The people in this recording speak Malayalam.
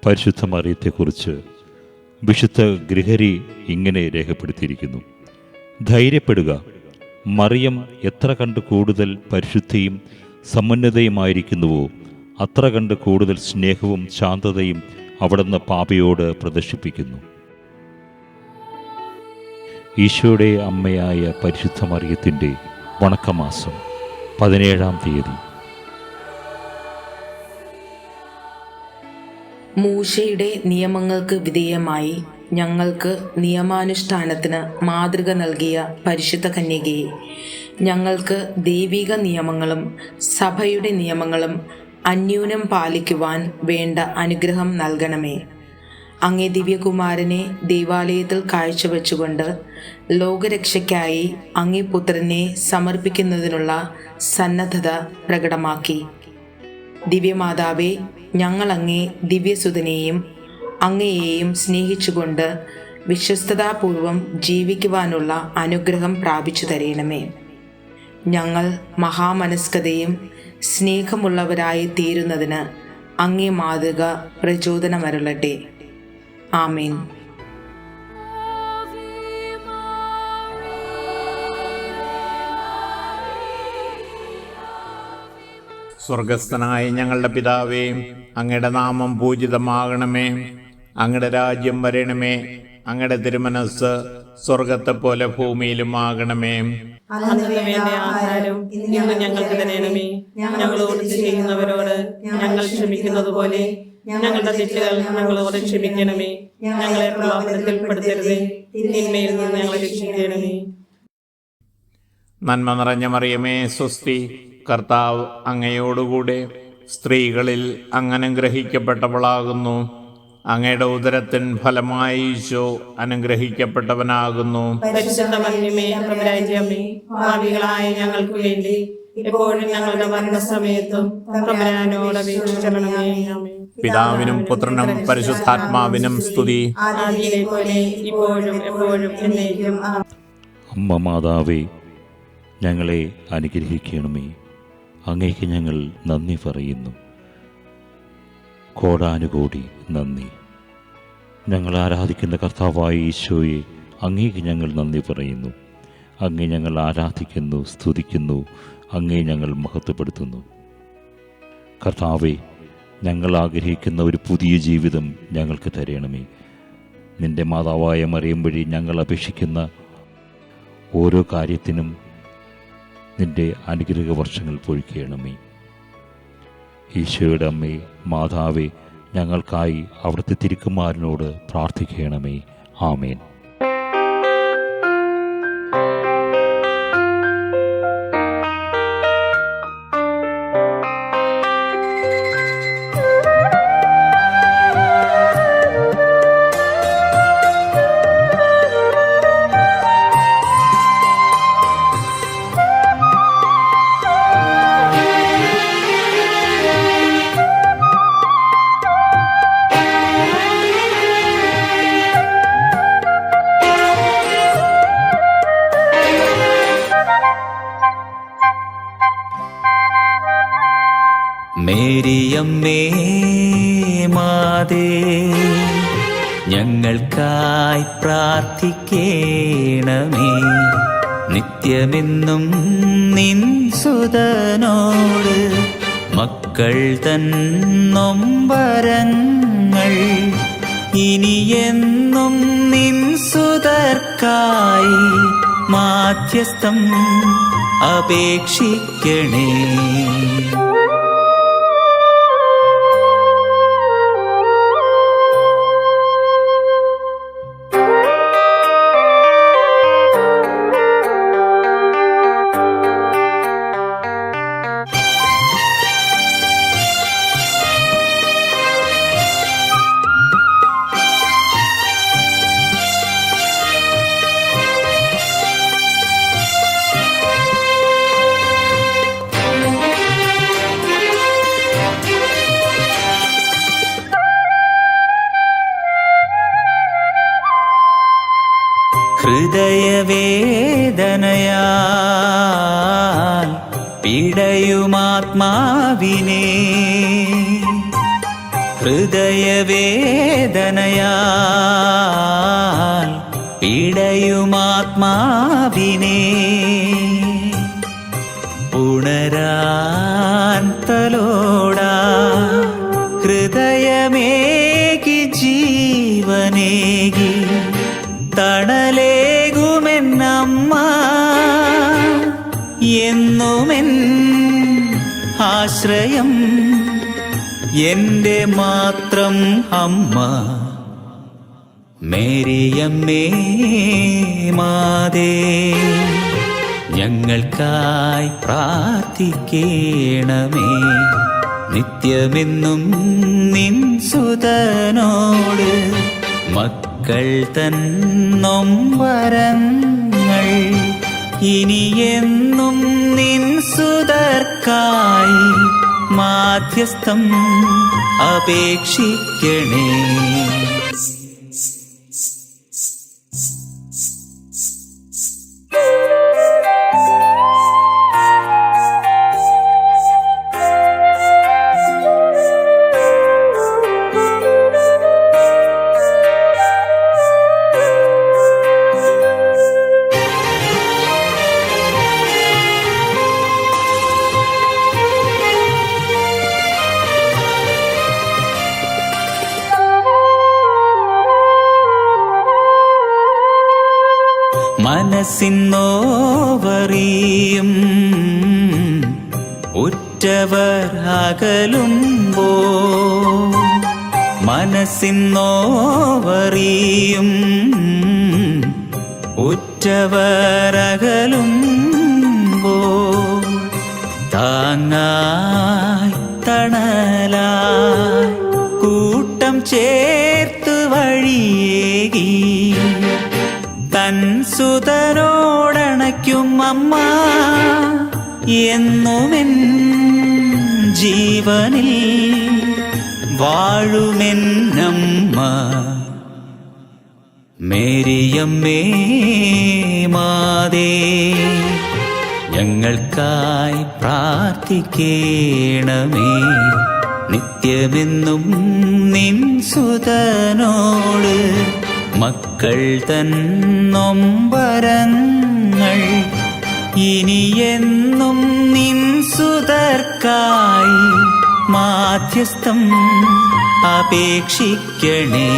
പരിശുദ്ധ മറിയത്തെക്കുറിച്ച് വിശുദ്ധ ഗ്രിഗറി ഇങ്ങനെ രേഖപ്പെടുത്തിയിരിക്കുന്നു: ധൈര്യപ്പെടുക, മറിയം എത്ര കണ്ട് കൂടുതൽ പരിശുദ്ധിയും സമുന്നതയുമായിരിക്കുന്നുവോ അത്ര കണ്ട് കൂടുതൽ സ്നേഹവും ശാന്തതയും അവിടുന്ന് പാപിയോട് പ്രദർശിപ്പിക്കുന്നു. ഈശോയുടെ അമ്മയായ പരിശുദ്ധ മറിയത്തിൻ്റെ വണക്കമാസം 17-ാം തീയതി. മൂശയുടെ നിയമങ്ങൾക്ക് വിധേയമായി ഞങ്ങൾക്ക് നിയമാനുഷ്ഠാനത്തിന് മാതൃക നൽകിയ പരിശുദ്ധ കന്യകയെ, ഞങ്ങൾക്ക് ദൈവിക നിയമങ്ങളും സഭയുടെ നിയമങ്ങളും അന്യൂനം പാലിക്കുവാൻ വേണ്ട അനുഗ്രഹം നൽകണമേ. അങ്ങേ ദിവ്യകുമാരനെ ദൈവാലയത്തിൽ കാഴ്ചവെച്ചുകൊണ്ട് ലോകരക്ഷയ്ക്കായി അങ്ങേ പുത്രനെ സമർപ്പിക്കുന്നതിനുള്ള സന്നദ്ധത പ്രകടമാക്കി. ദിവ്യമാതാവേ, ഞങ്ങൾ അങ്ങേ ദിവ്യസുതനെയും അങ്ങയെയും സ്നേഹിച്ചുകൊണ്ട് വിശ്വസ്തതാപൂർവം ജീവിക്കുവാനുള്ള അനുഗ്രഹം പ്രാപിച്ചു തരണമേ. ഞങ്ങൾ മഹാമനസ്കതയും സ്നേഹമുള്ളവരായി തീരുന്നതിന് അങ്ങേ മാതൃക പ്രചോദനമരുളട്ടെ. ആമേൻ. സ്വർഗസ്ഥനായ ഞങ്ങളുടെ പിതാവേ, അങ്ങയുടെ നാമം പൂജിതമാകണമേ. അങ്ങയുടെ രാജ്യം വരണമേ. അങ്ങയുടെ തിരുമനസ് സ്വർഗത്തെ പോലെ ഭൂമിയിലും ആകണമേ. അന്നു വേണ്ട ആഹാരം ഇന്ന് ഞങ്ങൾക്ക് തരണമേ. ഞങ്ങളോട് ചെയ്യുന്നവരോട് ഞങ്ങൾ ക്ഷമിക്കുന്നത് പോലെ ഞങ്ങളുടെ തെറ്റുകൾ ഞങ്ങളോട് ക്ഷമിക്കണമേ. ഞങ്ങളെ പ്രലോഭനത്തിൽ പെടുത്തരുതേ, തിന്മയിൽ നിന്ന് ഞങ്ങളെ രക്ഷിക്കണമേ. നന്മ നിറഞ്ഞ മറിയമേ, സ്വസ്തി. കർത്താവ് അങ്ങയോടുകൂടെ സ്ത്രീകളിൽ അങ്ങ് അനുഗ്രഹിക്കപ്പെട്ടവളാകുന്നു. അങ്ങയുടെ ഉദരത്തിൻ ഫലമായി ഈശോ അനുഗ്രഹിക്കപ്പെട്ടവനാകുന്നു. പരിശുദ്ധ മറിയമേ, തമ്പുരാന്റെ അമ്മേ, പാപികളായ ഞങ്ങൾക്ക് വേണ്ടി എപ്പോഴും ഞങ്ങളുടെ മരണസമയത്തും തമ്പുരാനോട് അപേക്ഷിക്കണമേ. ആമേൻ. പിതാവിനും പുത്രനും പരിശുദ്ധാത്മാവിനും സ്തുതി. ആദിയിലെ പോലെ ഇപ്പോഴും എപ്പോഴും എന്നേക്കും. അമ്മ മാതാവേ, ഞങ്ങളെ അനുഗ്രഹിക്കണമേ. അങ്ങേക്ക് ഞങ്ങൾ നന്ദി പറയുന്നു. കോടാനുകോടി നന്ദി. ഞങ്ങൾ ആരാധിക്കുന്ന കർത്താവായ ഈശോയെ, അങ്ങേക്ക് ഞങ്ങൾ നന്ദി പറയുന്നു. അങ്ങേ ഞങ്ങൾ ആരാധിക്കുന്നു, സ്തുതിക്കുന്നു. അങ്ങേ ഞങ്ങൾ മഹത്വപ്പെടുത്തുന്നു. കർത്താവേ, ഞങ്ങൾ ആഗ്രഹിക്കുന്ന ഒരു പുതിയ ജീവിതം ഞങ്ങൾക്ക് തരണമേ. നിൻ്റെ മാതാവായ മറിയം വഴി ഞങ്ങൾ അപേക്ഷിക്കുന്ന ഓരോ കാര്യത്തിനും നിൻ്റെ അനുഗ്രഹ വർഷങ്ങൾ പൊഴിക്കണമേ. ഈശോയുടെ അമ്മേ, മാതാവേ, ഞങ്ങൾക്കായി അവിടുത്തെ തിരുക്കുമാരനോട് പ്രാർത്ഥിക്കണമേ. ആമേൻ. മേരിയമ്മേ മാതേ, ഞങ്ങൾക്കായി പ്രാർത്ഥിക്കേണമേ. നിത്യമെന്നും നിൻ സുതനോട് മക്കൾ തൻ നൊമ്പരങ്ങൾ ഇനിയെന്നും നിൻ സുതർക്കായി മാധ്യസ്ഥം അപേക്ഷിക്കണേ. ഹൃദയവേദനയാൽ പിടയുമാത്മാവിനെ ഹൃദയവേദനയാൽ പിടയുമാത്മാവിനെ ഉണരാൻ തലോടാ ഹൃദയമേകി ജീവനേകി തണലേകുമെന്നമ്മ എന്നുമെൻ ആശ്രയം എന്റെ മാത്രം അമ്മ മേരിയമ്മേ മാതേ ഞങ്ങൾക്കായി പ്രാർത്ഥിക്കണമേ നിത്യമെന്നും നിൻ സുതനോട് മക്കൾ തൻ നൊമ്പരങ്ങൾ ഇനിയെന്നും നിൻ സുതർക്കായി മാധ്യസ്ഥം അപേക്ഷിക്കണേ. മനസ്സിന്നോവറിയും ഉറ്റവർ അകലുമ്പോ മനസ്സിന്നോവറിയും ഉറ്റവർ അകലുമ്പോ താങ്ങായി തണലായി കൂട്ടം ചേർത്ത് വഴിയേകി തൻ സുതനോടണയ്ക്കും അമ്മ എന്നുമെൻ ജീവനിൽ വാഴുമെന്നമ്മ മേരിയമ്മേ മാതേ ഞങ്ങൾക്കായി പ്രാർത്ഥിക്കണമേ നിത്യമെന്നും നിൻ സുതനോട് മക്കൾ തൻ നൊമ്പരങ്ങൾ ഇനിയെന്നും നിൻ സുതർക്കായി മാധ്യസ്ഥം അപേക്ഷിക്കണേ.